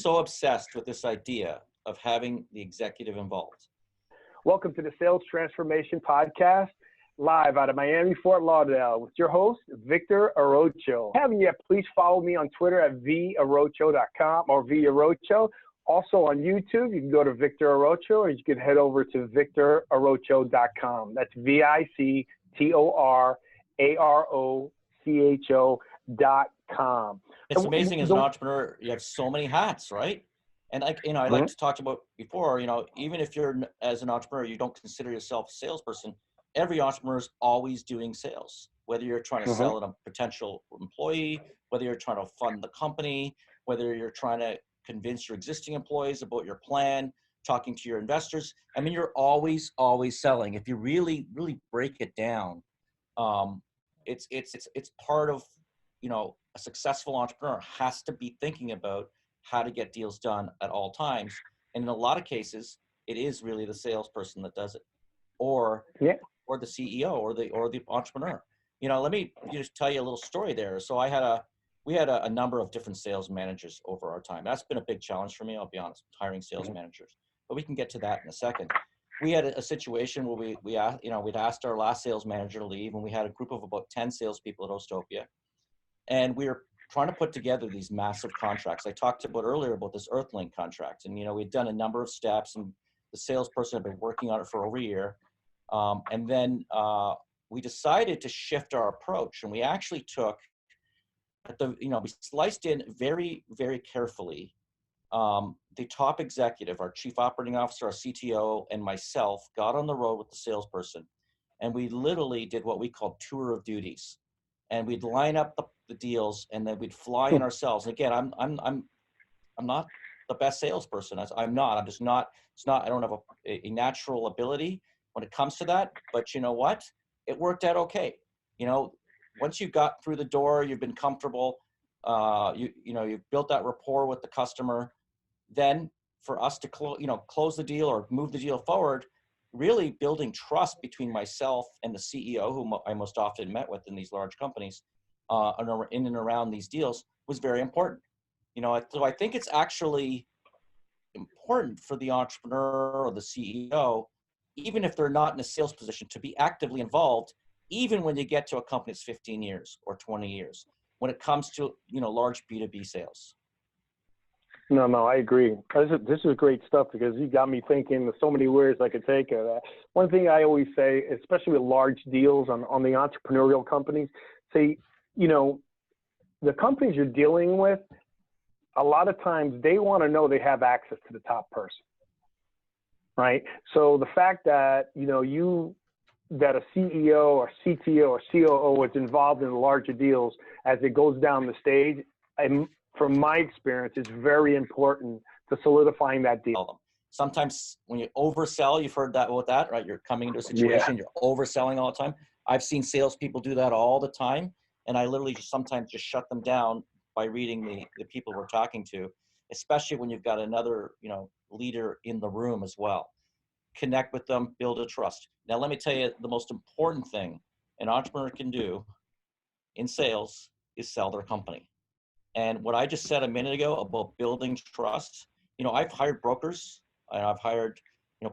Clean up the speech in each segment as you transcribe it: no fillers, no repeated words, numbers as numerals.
so obsessed with this idea of having the executive involved. Welcome to the Sales Transformation Podcast, live out of Miami, Fort Lauderdale, with your host, Victor Arocho. If you haven't yet, please follow me on Twitter at varocho.com or varocho. Also on YouTube, you can go to Victor Arocho, or you can head over to victorarocho.com. That's VICTORAROCHO.com. It's amazing as an entrepreneur, you have so many hats, right? And I like to talk about before, even if you're as an entrepreneur, you don't consider yourself a salesperson. Every entrepreneur is always doing sales, whether you're trying to sell a potential employee, whether you're trying to fund the company, whether you're trying to convince your existing employees about your plan, talking to your investors. I mean, you're always selling. If you really break it down, it's part of, a successful entrepreneur has to be thinking about how to get deals done at all times. And in a lot of cases, it is really the salesperson that does it, or the CEO or the entrepreneur. Let me just tell you a little story there. So we had a number of different sales managers over our time. That's been a big challenge for me, I'll be honest, hiring sales managers. But we can get to that in a second. We had a situation where we'd asked our last sales manager to leave, and we had a group of about 10 salespeople at Ostopia. And we were trying to put together these massive contracts. I talked about earlier about this Earthlink contract. And, we'd done a number of steps, and the salesperson had been working on it for over a year. And then we decided to shift our approach, and we actually took we sliced in very, very carefully the top executive, our chief operating officer, our CTO, and myself got on the road with the salesperson, and we literally did what we called tour of duties. And we'd line up the deals, and then we'd fly in ourselves. And again, I'm not the best salesperson. I'm not. I'm just not. It's not. I don't have a natural ability when it comes to that. But you know what? It worked out okay. Once you got through the door, you've been comfortable. You've built that rapport with the customer. Then for us to close the deal or move the deal forward, really building trust between myself and the CEO, whom I most often met with in these large companies, in and around these deals, was very important. So I think it's actually important for the entrepreneur or the CEO, even if they're not in a sales position, to be actively involved, even when you get to a company that's 15 years or 20 years, when it comes to, large B2B sales. No, I agree. This is great stuff, because you got me thinking. There's so many words I could take of that. One thing I always say, especially with large deals on the entrepreneurial companies, say, the companies you're dealing with, a lot of times they want to know they have access to the top person, right? So the fact that, that a CEO or CTO or COO is involved in the larger deals as it goes down the stage, from my experience, it's very important to solidifying that deal. Sometimes when you oversell, you've heard about that, right? You're coming into a situation, you're overselling all the time. I've seen salespeople do that all the time, and I literally sometimes just shut them down by reading the people we're talking to, especially when you've got another, leader in the room as well. Connect with them, build a trust. Now, let me tell you, the most important thing an entrepreneur can do in sales is sell their company. And what I just said a minute ago about building trust, I've hired brokers, and I've hired,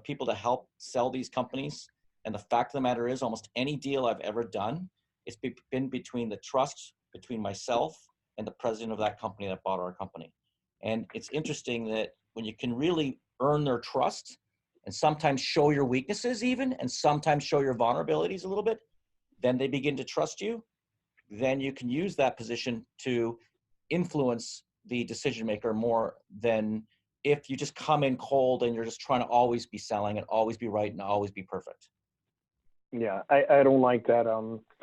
people to help sell these companies. And the fact of the matter is, almost any deal I've ever done, it's been between the trust between myself and the president of that company that bought our company. And it's interesting that when you can really earn their trust, and sometimes show your weaknesses even, and sometimes show your vulnerabilities a little bit, then they begin to trust you. Then you can use that position to influence the decision maker more than if you just come in cold and you're just trying to always be selling and always be right and always be perfect. Yeah, I don't like that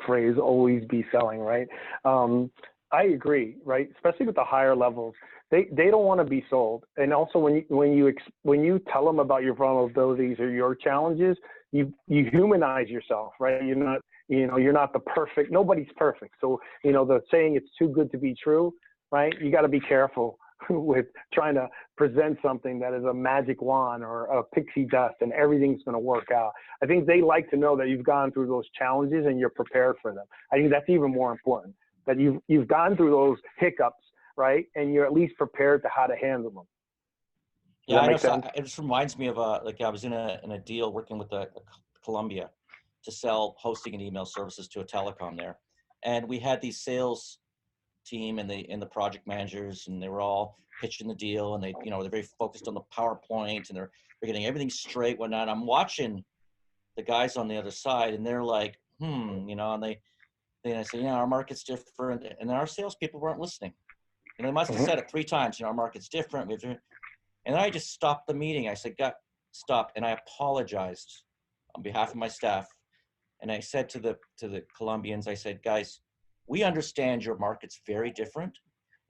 phrase, always be selling, right? I agree, right? Especially with the higher levels, they don't want to be sold. And also when you tell them about your vulnerabilities or your challenges, you humanize yourself, right? You're not the perfect. Nobody's perfect. So the saying "it's too good to be true," right? You got to be careful with trying to present something that is a magic wand or a pixie dust and everything's going to work out. I think they like to know that you've gone through those challenges and you're prepared for them. I think that's even more important, that you've gone through those hiccups, right? And you're at least prepared to how to handle them. Does Yeah, that I know. make So sense? it just reminds me of like I was in a deal working with a Columbia to sell hosting and email services to a telecom there, and we had these sales team and the project managers, and they were all pitching the deal, and they're very focused on the PowerPoint, and they're getting everything straight, whatnot. I'm watching the guys on the other side, and they're like, and I say, our market's different, and our salespeople weren't listening. And they must have Hmm. said it 3 times, our market's different. And then I just stopped the meeting. I said, stop. And I apologized on behalf of my staff. And I said to the Colombians, I said, guys, we understand your market's very different.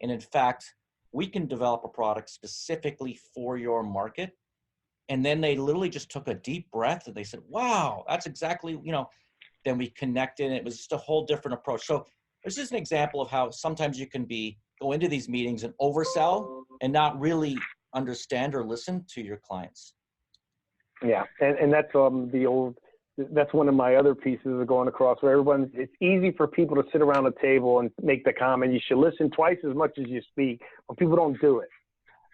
And in fact, we can develop a product specifically for your market. And then they literally just took a deep breath and they said, wow, that's exactly, then we connected. And it was just a whole different approach. So this is an example of how sometimes you can go into these meetings and oversell and not really understand or listen to your clients. Yeah, and that's that's one of my other pieces of going across where it's easy for people to sit around a table and make the comment, you should listen twice as much as you speak, but people don't do it,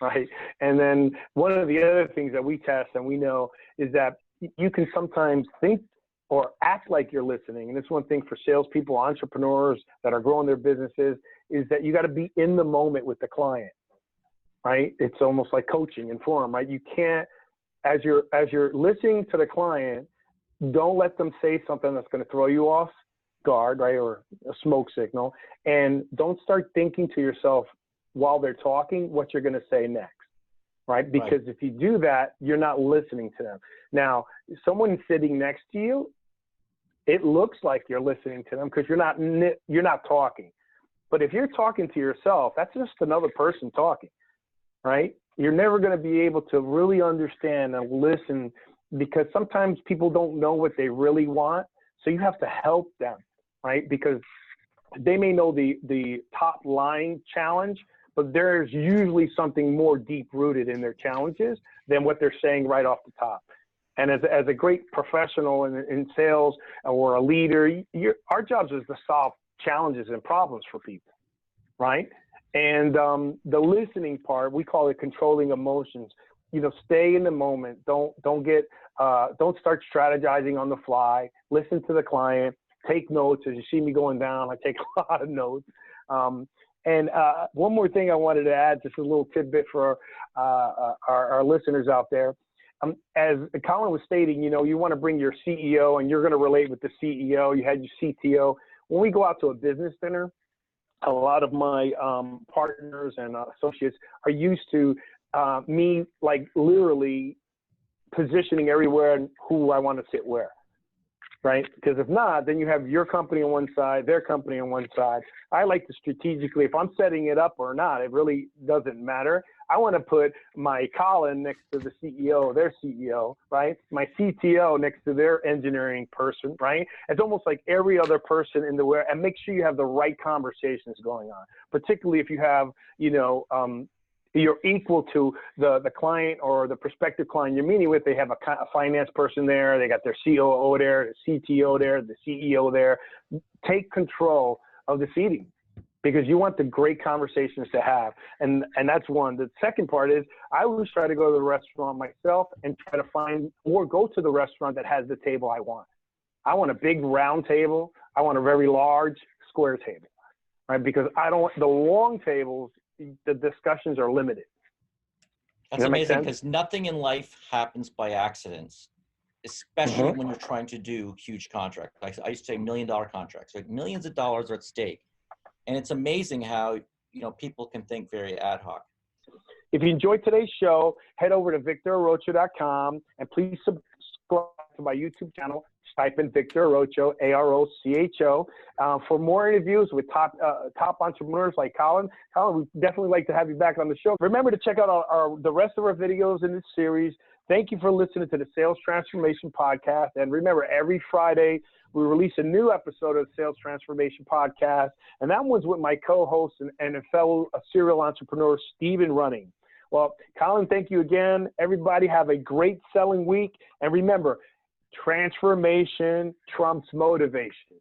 right? And then one of the other things that we test and we know is that you can sometimes think or act like you're listening. And it's one thing for salespeople, entrepreneurs that are growing their businesses, is that you got to be in the moment with the client, right? It's almost like coaching in form, right? You can't, as you're listening to the client, don't let them say something that's going to throw you off guard, right? Or a smoke signal. And don't start thinking to yourself while they're talking what you're going to say next, right? Because if you do that, you're not listening to them. Now, someone sitting next to you, it looks like you're listening to them because you're not talking. But if you're talking to yourself, that's just another person talking, right? You're never going to be able to really understand and listen because sometimes people don't know what they really want. So you have to help them, right? Because they may know the top line challenge, but there's usually something more deep rooted in their challenges than what they're saying right off the top. And as a great professional in sales or a leader, our job is to solve challenges and problems for people, right? And the listening part, we call it controlling emotions. Stay in the moment. Don't start strategizing on the fly. Listen to the client. Take notes. As you see me going down, I take a lot of notes. And one more thing I wanted to add, just a little tidbit for our listeners out there. As Colin was stating, you want to bring your CEO and you're going to relate with the CEO. You had your CTO. When we go out to a business dinner, a lot of my partners and associates are used to me like literally positioning everywhere and who I want to sit where, right? Because if not, then you have your company on one side, their company on one side. I like to strategically, if I'm setting it up or not, it really doesn't matter. I want to put my Colin next to the CEO, their CEO, right? My CTO next to their engineering person, right? It's almost like every other person in the where, and make sure you have the right conversations going on, particularly if you have, you're equal to the client or the prospective client you're meeting with. They have a finance person there. They got their COO there, the CTO there, the CEO there. Take control of the seating because you want the great conversations to have. And that's one. The second part is I always try to go to the restaurant myself and try to find or go to the restaurant that has the table I want. I want a big round table. I want a very large square table, right? Because I don't want the long tables. The discussions are limited. That's amazing because nothing in life happens by accidents, especially when you're trying to do huge contracts. I used to say $1 million contracts, like millions of dollars are at stake. And it's amazing how, people can think very ad hoc. If you enjoyed today's show, head over to victorarocho.com and please subscribe to my YouTube channel. Type in Victor Arocho, AROCHO, for more interviews with top entrepreneurs like Colin. Colin, we'd definitely like to have you back on the show. Remember to check out the rest of our videos in this series. Thank you for listening to the Sales Transformation Podcast. And remember, every Friday, we release a new episode of the Sales Transformation Podcast. And that one's with my co-host and a fellow serial entrepreneur, Stephen Running. Well, Colin, thank you again. Everybody have a great selling week. And remember, transformation trumps motivation.